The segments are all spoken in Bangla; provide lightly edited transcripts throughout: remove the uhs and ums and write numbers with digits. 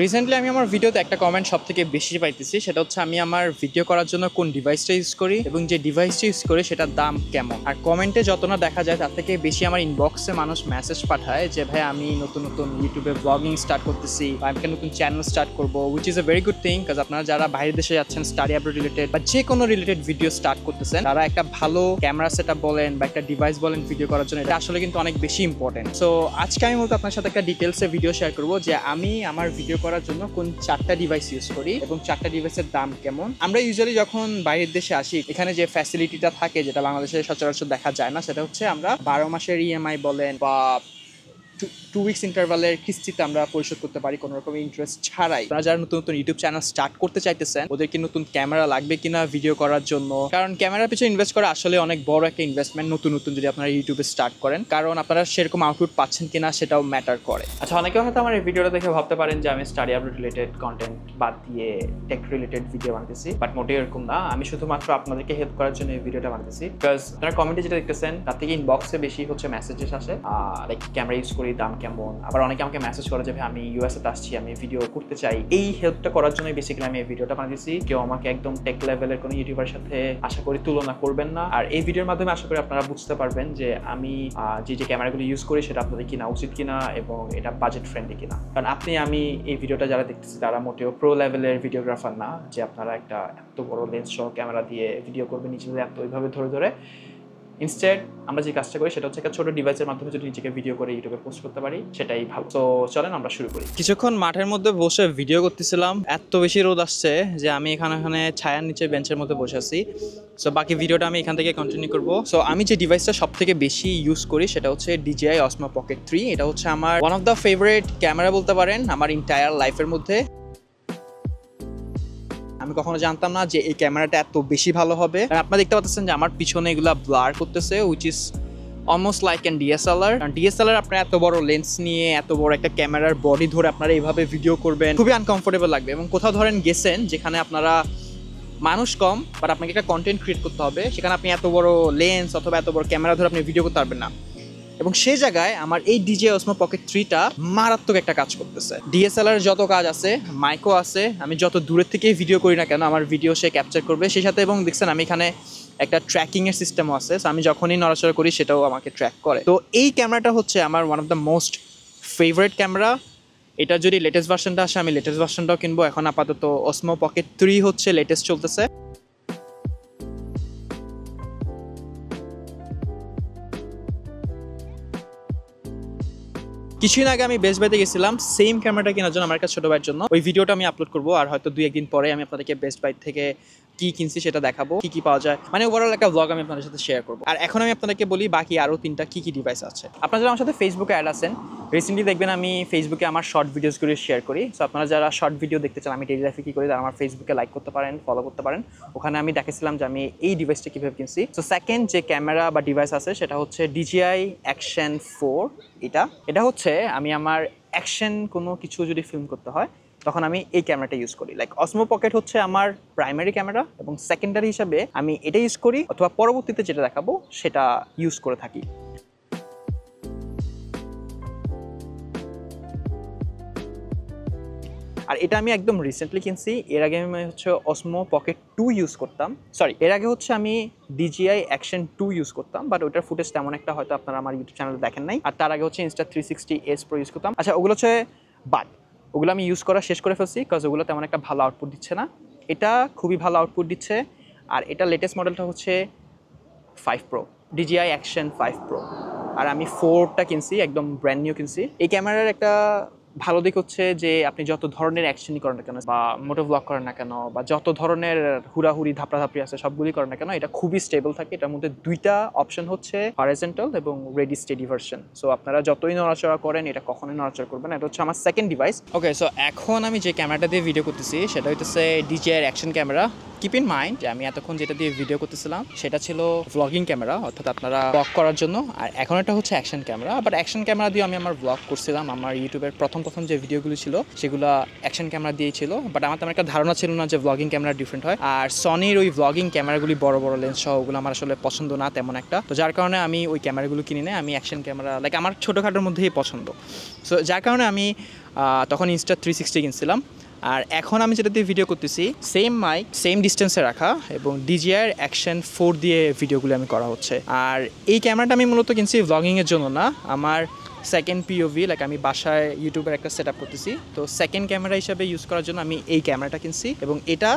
রিসেন্টলি আমি আমার ভিডিওতে একটা কমেন্ট সব থেকে বেশি পাইতেছি, সেটা হচ্ছে আমি আমার ভিডিও করার জন্য কোন ডিভাইসটা ইউজ করি এবং যে ডিভাইসটা ইউজ করি সেটার দাম কেমন। আর কমেন্টে যত না দেখা যায় তার থেকে বেশি আমার ইনবক্সে মানুষ মেসেজ পাঠায় যে ভাই আমি নতুন নতুন ইউটিউবে ব্লগিং স্টার্ট করতেছি বা আমি একটা নতুন চ্যানেল স্টার্ট করবো, which is a very good thing. কাজ আপনারা যারা বাইরের দেশে যাচ্ছেন স্টাডি অ্যাব্রড রিলেটেড বা যে কোনো রিলেটেড ভিডিও স্টার্ট করতেছেন, তারা একটা ভালো ক্যামেরা সেটআপ বলেন বা একটা ডিভাইস বলেন ভিডিও করার জন্য, এটা আসলে কিন্তু অনেক বেশি ইম্পর্টেন্ট। সো আজকে আমি মূলত আপনার সাথে একটা ডিটেলসে ভিডিও শেয়ার করবো যে আমি আমার ভিডিও করার জন্য কোন 4টা ডিভাইস ইউজ করি এবং 4টা ডিভাইসের দাম কেমন। আমরা ইউজুয়ালি যখন বাইরের দেশে আসি, এখানে যে ফ্যাসিলিটিটা থাকে যেটা বাংলাদেশে সচরাচর দেখা যায় না, সেটা হচ্ছে আমরা 12 মাসের ইএমআই বলেন বা 2 উইকস ইন্টারভালের কিস্তিতে আমরা পরিশোধ করতে পারি কোনো রকম ইন্টারেস্ট ছাড়াই। আপনারা যারা নতুন নতুন ইউটিউব চ্যানেল স্টার্ট করতে চাইতেছেন, ওদেরকে নতুন ক্যামেরা লাগবে কিনা ভিডিও করার জন্য, কারণ ক্যামেরার পিছনে ইনভেস্ট করা আসলে অনেক বড় একটা ইনভেস্টমেন্ট নতুন নতুন যদি আপনারা ইউটিউবে স্টার্ট করেন, কারণ আপনারা সেরকম আউটপুট পাচ্ছেন কিনা সেটাও ম্যাটার করে। আচ্ছা, অনেকে হয়তো আমার এই ভিডিওটা দেখে ভাবতে পারেন যে আমি স্টাডি আপডেট রিলেটেড কন্টেন্ট বাদ দিয়ে টেক রিলেটেড ভিডিও বানাতেছি, বাট মোটেও এরকম না। আমি শুধুমাত্র আপনাদেরকে হেল্প করার জন্য এই ভিডিওটা বানাতেছি, বিকজ আপনারা কমেন্টে যেটা দেখতেছেন তার থেকে ইনবক্সে বেশি হচ্ছে মেসেজেস আসে, লাইক ক্যামেরা ইউজ করি, দাম কেমন। আবার অনেকে আমাকে মেসেজ করে যে ভাই আমি ইউএসএ আসছি, আমি ভিডিও করতে চাই। এই হেল্পটা করার জন্যই বেসিক্যালি আমি এই ভিডিওটা বানিয়েছি। কেউ আমাকে একদম টেক লেভেলের কোনো ইউটিউবারের সাথে আশা করি তুলনা করবেন না। আর এই ভিডিওর মাধ্যমে আশা করি আপনারা বুঝতে পারবেন যে আমি যে ক্যামেরাগুলো ইউজ করি সেটা আপনাদের কিনা উচিত কিনা এবং এটা বাজেট ফ্রেন্ডলি কিনা। কারণ আমি এই ভিডিওটা যারা দেখতেছি তারা মোটেও প্রো লেভেলের ভিডিওগ্রাফার না যে আপনারা একটা এত বড় লেন্স সহ ক্যামেরা দিয়ে ভিডিও করবেন নিজেদের এত ওইভাবে ধরে ধরে। ইনস্টেড আমরা যে কাজটা করি সেটা হচ্ছে একটা ছোট ডিভাইসের মাধ্যমে যদি নিজেকে ভিডিও করে ইউটিউবে পোস্ট করতে পারি সেটাই ভালো। তো চলেন আমরা শুরু করি। কিছুক্ষণ মাঠের মধ্যে বসে ভিডিও করতেছিলাম, এত বেশি রোদ আসছে যে আমি এখানে ছায়ার নিচে বেঞ্চের মধ্যে বসে আছি। সো বাকি ভিডিওটা আমি এখান থেকে কন্টিনিউ করবো। সো আমি যে ডিভাইসটা সব থেকে বেশি ইউজ করি সেটা হচ্ছে DJI Osmo Pocket 3। এটা হচ্ছে আমার one of the favourite camera বলতে পারেন আমার এন্টায়ার লাইফের মধ্যে। আমি কখনো জানতাম না যে এই ক্যামেরাটা এত বেশি ভালো হবে। আপনারা দেখতে পাচ্ছেন যে আমার পিছনে এগুলা ব্লার করতেছে, which is almost like an DSLR. DSLR আপনার এত বড় লেন্স নিয়ে এত বড় একটা ক্যামেরার বডি ধরে আপনারা এইভাবে ভিডিও করবেন, খুবই আনকমফোর্টেবল লাগবে। এবং কোথাও ধরেন গেছেন যেখানে আপনারা মানুষ কম, বাট আপনাকে একটা কন্টেন্ট ক্রিয়েট করতে হবে, সেখানে আপনি এত বড় লেন্স অথবা এত বড় ক্যামেরা ধরে আপনি ভিডিও করতে পারবেন না। এবং সেই জায়গায় আমার এই DJI Osmo Pocket 3টা মারাত্মক একটা কাজ করতেছে। ডিএসএলআর যত কাজ আছে, মাইকও আছে, আমি যত দূরের থেকে ভিডিও করি না কেন আমার ভিডিও সে ক্যাপচার করবে সেই সাথে। এবং দেখছেন আমি এখানে একটা ট্র্যাকিংয়ের সিস্টেমও আছে, আমি যখনই নড়াচড়া করি সেটাও আমাকে ট্র্যাক করে। তো এই ক্যামেরাটা হচ্ছে আমার one of the most favourite camera. এটা যদি লেটেস্ট ভার্সনটা আসে আমি লেটেস্ট ভার্সনটাও কিনবো। এখন আপাতত Osmo Pocket 3 হচ্ছে লেটেস্ট চলতেছে। কিছুদিন আগে আমি বেস্ট বাইতে গেছিলাম সেম ক্যামেরাটা কেনার জন্য আমার একটা ছোটো ভাইয়ের জন্য। ওই ভিডিওটা আমি আপলোড করবো আর হয়তো 2-1 দিন পরে আমি আপনাদেরকে বেস্ট বাই থেকে কি কিনছি সেটা দেখাবো, কি পাওয়া যায়, মানে ওভারঅল একটা ব্লগ আমি আপনাদের সাথে শেয়ার করবো। আর এখন আমি আপনাদেরকে বলি বাকি আরও 3টা কি ডিভাইস আছে। আপনারা যারা আমার সাথে ফেসবুকে অ্যাড আছেন, রিসেন্টলি দেখবেন আমি ফেসবুকে আমার শর্ট ভিডিওসগুলো শেয়ার করি। সো আপনারা যারা শর্ট ভিডিও দেখতে চান আমি ডেইলি লাইফে কী করি, তারা আমার ফেসবুকে লাইক করতে পারেন, ফলো করতে পারেন। ওখানে আমি দেখেছিলাম যে আমি এই ডিভাইসটা কীভাবে কিনছি। সো সেকেন্ড যে ক্যামেরা বা ডিভাইস আছে সেটা হচ্ছে DJI Action 4। এটা হচ্ছে আমি আমার অ্যাকশন কোনো কিছু যদি ফিল্ম করতে হয় তখন আমি এই ক্যামেরাটা ইউজ করি। লাইক Osmo Pocket হচ্ছে আমার প্রাইমারি ক্যামেরা এবং সেকেন্ডারি হিসাবে আমি এটা ইউজ করি অথবা পরবর্তীতে যেটা দেখাবো সেটা ইউজ করে থাকি। আর এটা আমি একদম রিসেন্টলি কিনছি। এর আগে আমি হচ্ছে Osmo Pocket 2 ইউজ করতাম, এর আগে হচ্ছে আমি DJI Action 2 ইউজ করতাম, বাট ওটার ফুটেজ তেমন একটা হয়তো আপনারা আমার ইউটিউব চ্যানেলে দেখেন নাই। আর তার আগে হচ্ছে Insta360S Pro ইউজ করতাম। আচ্ছা, ওগুলো হচ্ছে বাট ওগুলো আমি ইউজ করা শেষ করে ফেলছি, বিকজ ওগুলো তেমন একটা ভালো আউটপুট দিচ্ছে না। এটা খুবই ভালো আউটপুট দিচ্ছে। আর এটা লেটেস্ট মডেলটা হচ্ছে 5 Pro, DJI Action 5 Pro। আর আমি 4টা কিনছি, একদম ব্র্যান্ড নিউ কিনছি। এই ক্যামেরার একটা ভালো দিক হচ্ছে যে আপনি যত ধরনের অ্যাকশনই করেন না কেন বা মোটো ব্লগ করেন না কেন বা যত ধরনের হুড়াহুড়ি ধাপড়াধাপড়ি আছে সবগুলি করেন না কেন, এটা খুবই স্টেবল থাকে। এটার মধ্যে 2টা অপশন হচ্ছে হরিজন্টাল এবং রেডি স্টেডি ভার্সন। সো আপনারা যতই নড়াচড়া করেন এটা কখনোই নড়াচড়া করবেন না। এটা হচ্ছে আমার সেকেন্ড ডিভাইস। ওকে, সো এখন আমি যে ক্যামেরাটা দিয়ে ভিডিও করতেছি সেটা হচ্ছে DJI action camera. Keep in mind যে আমি এতক্ষণ যেটা দিয়ে ভিডিও করতেছিলাম সেটা ছিল ভ্লগিং ক্যামেরা, অর্থাৎ আপনারা ব্লগ করার জন্য। আর এখন এটা হচ্ছে action camera. But action camera দিয়ে আমি আমার ব্লগ করছিলাম। আমার ইউটিউবের প্রথম যে ভিডিওগুলো ছিল সেগুলো অ্যাকশন ক্যামেরা দিয়েই ছিল। বাট আমার তেমন একটা ধারণা ছিল না যে ভ্লগিং ক্যামেরা ডিফারেন্ট হয়। আর সনির ওই ভ্লগিং ক্যামেরাগুলি বড় বড় লেন্স সহ ওগুলো আমার আসলে পছন্দ না তেমন একটা। তো যার কারণে আমি ওই ক্যামেরাগুলো কিনি না। আমি অ্যাকশন ক্যামেরা লাইক আমার ছোটোখাটোর মধ্যেই পছন্দ। সো যার কারণে আমি তখন Insta360 কিনছিলাম। আর এখন আমি যেটা দিয়ে ভিডিও করতেছি সেম মাইক সেম ডিস্টেন্সে রাখা এবং DJI Action 4 দিয়ে ভিডিওগুলো আমি করা হচ্ছে। আর এই ক্যামেরাটা আমি মূলত কিনছি ভ্লগিংয়ের জন্য না, আমার সেকেন্ড POV, লাইক আমি বাসায় ইউটিউবের একটা সেট আপ করতেছি, তো সেকেন্ড ক্যামেরা হিসাবে ইউজ করার জন্য আমি এই ক্যামেরাটা কিনছি এবং এটা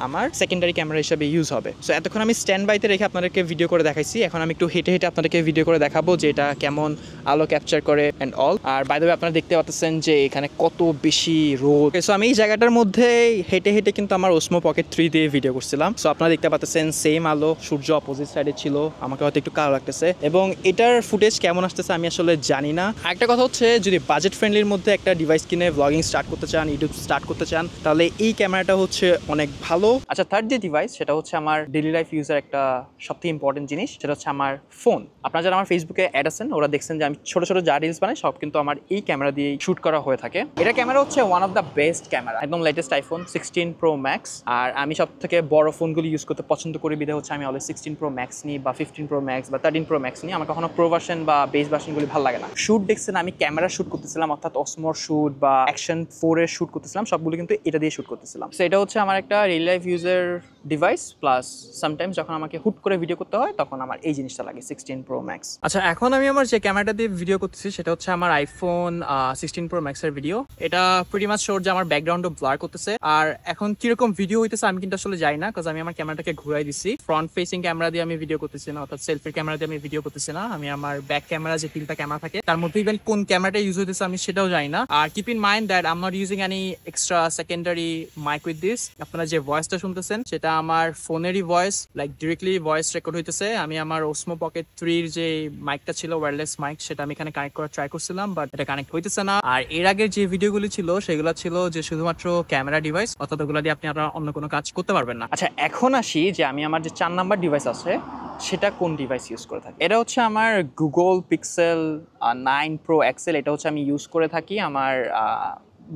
আমার সেকেন্ডারি ক্যামেরা হিসাবে ইউজ হবে। সো এতক্ষণ আমি স্ট্যান্ড বাইতে রেখে আপনাদেরকে ভিডিও করে দেখাইছি, এখন আমি একটু হেঁটে হেঁটে আপনাদেরকে ভিডিও করে দেখাবো যে এটা কেমন আলো ক্যাপচার করে অ্যান্ড অল। আর বাই দ্য ওয়ে আপনারা দেখতে পাচ্ছেন যে এখানে কত বেশি রোদ। সো আমি এই জায়গাটার মধ্যে হেঁটে হেঁটে কিন্তু আমার ওসমো পকেট 3 দিয়ে ভিডিও করছিলাম। সো আপনারা দেখতে পাচ্ছেন সেম আলো, সূর্য অপোজিট সাইডে ছিল, আমাকে হয়তো একটু কালো লাগতেছে এবং এটার ফুটেজ কেমন আসতেছে আমি আসলে জানি না। আরেকটা কথা হচ্ছে, যদি বাজেট ফ্রেন্ডলির মধ্যে একটা ডিভাইস কিনে ব্লগিং স্টার্ট করতে চান, ইউটিউব স্টার্ট করতে চান, তাহলে এই ক্যামেরাটা হচ্ছে অনেক ভালো। আচ্ছা, থার্ড যে ডিভাইস সেটা হচ্ছে আমার ডেইলি লাইফ ইউজের একটা সবথেকে ইম্পর্টেন্ট জিনিস, সেটা হচ্ছে আমার ফোন। আপনারা যারা আমার ফেসবুকে অ্যাড আছেন ওরা দেখছেন যে আমি ছোট ছোট যা রিলস বানাই সব কিন্তু আমার এই ক্যামেরা দিয়ে শুট করা হয়ে থাকে। এটা ক্যামেরা হচ্ছে one of the best camera, একদম লেটেস্ট iPhone 16 Pro Max। আর আমি সব থেকে বড় ফোনগুলো ইউজ করতে পছন্দ করি, বিধে হচ্ছে আমি অলওয়েজ 16 Pro Max নিই বা 15 Pro Max বা 13 Pro Max নিই। আমার কখনো প্রো ভার্সন বা বেস ভার্সনগুলি ভালো লাগে না। শুট দেখছেন আমি ক্যামেরা শুট করতেছিলাম, অর্থাৎ অসমোর শুট বা Action 4 এর শুট করতেছিলাম, সবগুলো কিন্তু এটা দিয়ে শুট করতেছিলাম। সো এটা হচ্ছে আমার একটা রিয়েল লাইফ ইউজের ডিভাইস, প্লাস সামটাইমস যখন আমাকে হুট করে ভিডিও করতে হয় তখন আমার এই জিনিসটা লাগে 16 Pro Max। আচ্ছা, এখন আমি আমার যে ক্যামেরাটা দিয়ে ভিডিও করতেছি সেটা হচ্ছে আমার iPhone 16 Pro Max এর ভিডিও। এটা প্রিটি মাচ শোর যে আমার ব্যাকগ্রাউন্ডও ব্লার করতেছে। আর এখন কিরকম ভিডিও হইতেছে আমি কিন্তু আসলে জানি না, কারণ আমি আমার ক্যামেরাটাকে ঘুরাই দিছি। ফ্রন্ট ফেসিং ক্যামেরা দিয়ে আমি ভিডিও করতেছি না, অর্থাৎ সেলফির ক্যামেরা দিয়ে আমি ভিডিও করতেছি না। আমি আমার ব্যাক ক্যামেরা যে 3টা ক্যামেরা থাকে তার মধ্যে ইভেন কোন ক্যামেরাটা ইউজ হইতেছে আমি সেটাও জানি না। আর keep in mind that I am not using any extra secondary mic with this. আপনারা যে ভয়েসটা শুনতেছেন সেটা আমার ফোনেরই voice, like directly voice record হইতেছে। আমি আমার ওসমো পকেট 3 এর যে মাইকটা ছিল, ওয়্যারলেস মাইক, সেটা আমি এখানে কানেক্ট করার ট্রাই করছিলাম, বাট এটা কানেক্ট হইতেছে না। আর এর আগের যে ভিডিওগুলি ছিল সেগুলো ছিল যে শুধুমাত্র ক্যামেরা ডিভাইস, অর্থাৎ ওগুলো দিয়ে আপনি আপনার অন্য কোনো কাজ করতে পারবেন না। আচ্ছা, এখন আসি যে আমি আমার যে 4 নাম্বার ডিভাইস আছে সেটা কোন ডিভাইস ইউজ করে থাকি। এটা হচ্ছে আমার Google Pixel 9 Pro XL। এটা হচ্ছে আমি ইউজ করে থাকি আমার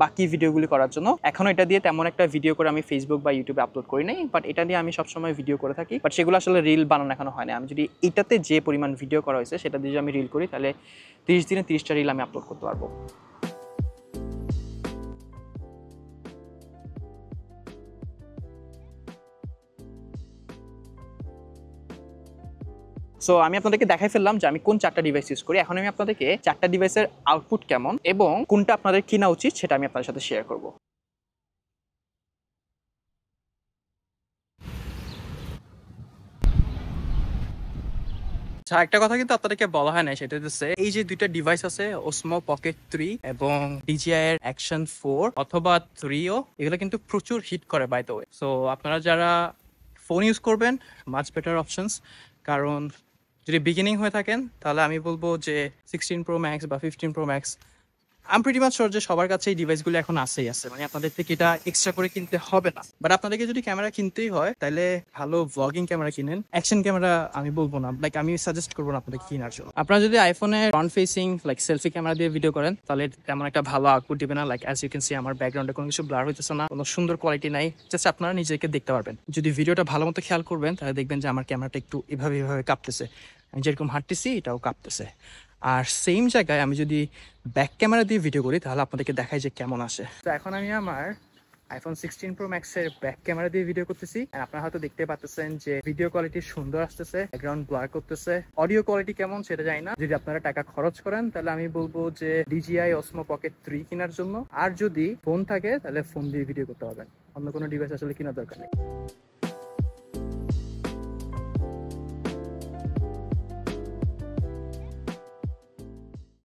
বাকি ভিডিওগুলি করার জন্য। এখনো এটা দিয়ে তেমন একটা ভিডিও করে আমি ফেসবুক বা ইউটিউবে আপলোড করি নাই, বাট এটা দিয়ে আমি সবসময় ভিডিও করে থাকি, বাট সেগুলো আসলে রিল বানানো এখনো হয় না। আমি যদি এটাতে যে পরিমাণ ভিডিও করা হয়েছে সেটা দিয়ে যদি আমি রিল করি তাহলে 30 দিনে 30টা রিল আমি আপলোড করতে পারবো। সো আমি আপনাদেরকে দেখাই ফেললাম যে আমি কোন 4টা ডিভাইস ইউজ করি। এখন আমি আপনাদেরকে 4টা ডিভাইসের আউটপুট কেমন এবং কোনটা আপনাদের কিনা উচিত সেটা আমি আপনাদের সাথে শেয়ার করব। একটা কথা কিন্তু আপনাদেরকে বলা হয় না, সেটা হচ্ছে এই যে দুইটা ডিভাইস আছে, ওসমো পকেট 3 এবং DJI এর Action 4 অথবা 3ও, এগুলো কিন্তু প্রচুর হিট করে বাই দ্য ওয়ে। সো আপনারা যারা ফোন ইউজ করবেন, মাচ বেটার অপশনস। কারণ যদি বিগিনিং হয়ে থাকেন তাহলে আমি বলবো যে 16 Pro Max বা 15 Pro Max, আমি প্রিটি মাচ শিওর যে সবার কাছে এই ডিভাইসগুলো এখন আসেই আছে, মানে আপনাদের থেকে এটা এক্সট্রা করে কিনতে হবে না। বাট আপনাদেরকে যদি ক্যামেরা কিনতেই হয় তাহলে ভালো ভ্লগিং ক্যামেরা কিনেন। অ্যাকশন ক্যামেরা আমি বলবো না, লাইক আমি সাজেস্ট করবো না আপনাদের কেনার জন্য। আপনারা যদি আইফোনে front facing like selfie camera দিয়ে ভিডিও করেন তাহলে তেমন একটা ভালো আউটপুট দিবে না। Like as you can see আমার ব্যাকগ্রাউন্ডে কোনো কিছু ব্লার হইতেছে না, কোনো সুন্দর কোয়ালিটি নাই, জাস্ট আপনারা নিজেকে দেখতে পারবেন। যদি ভিডিওটা ভালো মতো খেয়াল করবেন তাহলে দেখবেন যে আমার ক্যামেরাটা একটু এভাবে কাঁপতেছে, আমি যেরকম হাঁটতেছি এটাও কাঁপতেছে। আর সেম জায়গায় আমি যদি ব্যাক ক্যামেরা দিয়ে ভিডিও করি তাহলে আপনাদেরকে দেখাই যে কেমন আসে। তো এখন আমি আমার iPhone 16 Pro Max এর ব্যাক ক্যামেরা দিয়ে ভিডিও করতেছি। আপনারা হয়তো দেখতে পাচ্ছেন যে ভিডিও কোয়ালিটি সুন্দর আসতেছে, ব্যাকগ্রাউন্ড ব্লার করতেছে। অডিও কোয়ালিটি কেমন সেটা জানি না। যদি আপনারা টাকা খরচ করেন তাহলে আমি বলবো যে DJI Osmo Pocket 3 কেনার জন্য। আর যদি ফোন থাকে তাহলে ফোন দিয়ে ভিডিও করতে পারবেন, অন্য কোনো ডিভাইস আসলে কেনার দরকার নেই।